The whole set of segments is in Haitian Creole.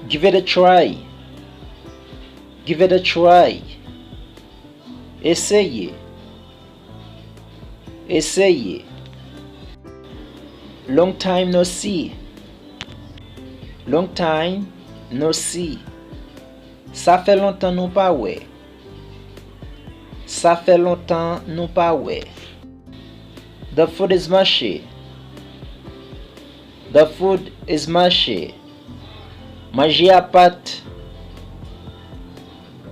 Give it a try. Give it a try. Essayez. Essayez. Long time no see. Long time no see. Ça fait longtemps nous pas ouais. Ça fait longtemps nous pas ouais. The food is mushy. The food is mushy. Manger à pâte.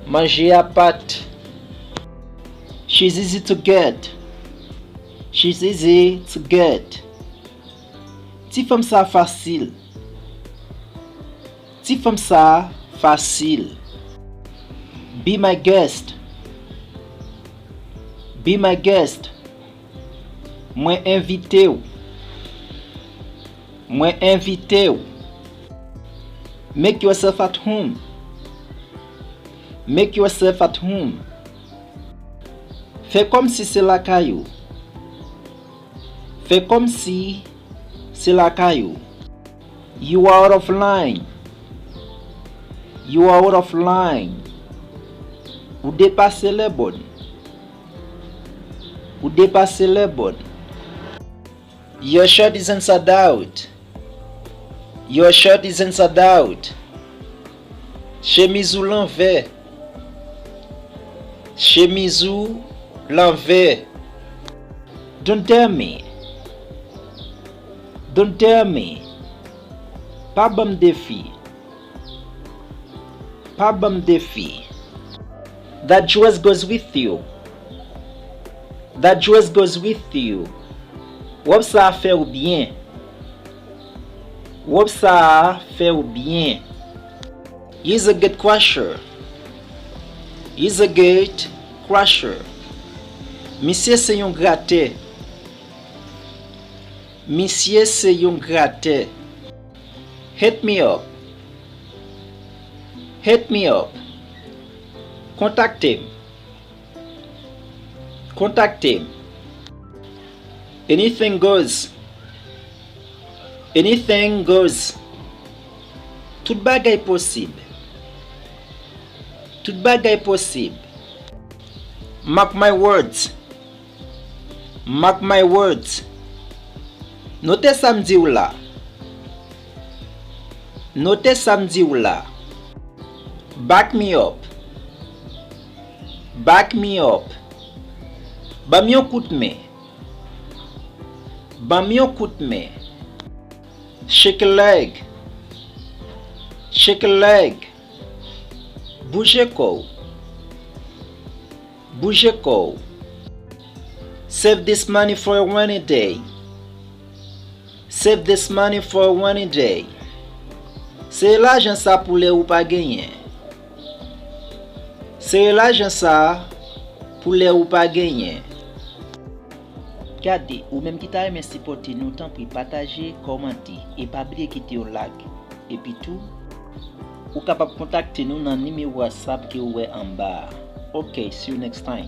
Manger à pâte. She's easy to get. She's easy to get. Ti femme ça facile. Ti femme ça facile. Be my guest. Be my guest. Moi invité ou. Moi invité ou. Make yourself at home. Make yourself at home. Fais comme si c'est la caillou. Fais comme si c'est la caillou. You are out of line. You are out of line. Vous dépassez les bornes. Vous dépassez les bornes. Your shirt is inside out. Your shirt is inside out. Chemise ou l'envers. Chemise ou l'envers. Don't dare me. Don't dare me. Pas bon défi. Pas bon défi. That dress goes with you. That dress goes with you. Wop ça fait ou bien. Wop ça fait ou bien. He's a gate crusher. He's a gate crusher. Monsieur c'est un gratté. Monsieur c'est un gratté. Hit me up. Hit me up. Contact him. Contact him. Anything goes. Anything goes. Tout bagay possible. Tout bagay possible. Mark my words. Mark my words. Notez samedi ou là. Notez samedi ou là. Back me up. Back me up. Bam yon coup de main. Bam yon coup de main. Shake a leg. Shake a leg. Bouge kou. Bouge kou. Save this money for a rainy day. Save this money for a rainy day. C'est l'argent ça pour les ou pas gagner. C'est l'argent ça pour les ou pas gagner. Gardez, ou même qui t'a aimé supporter nous, tant pis partager, commenter et pas oublier quitter au like. Et puis tout, ou capable contacter nous dans le numéro WhatsApp qui est en bas. Ok, see you next time.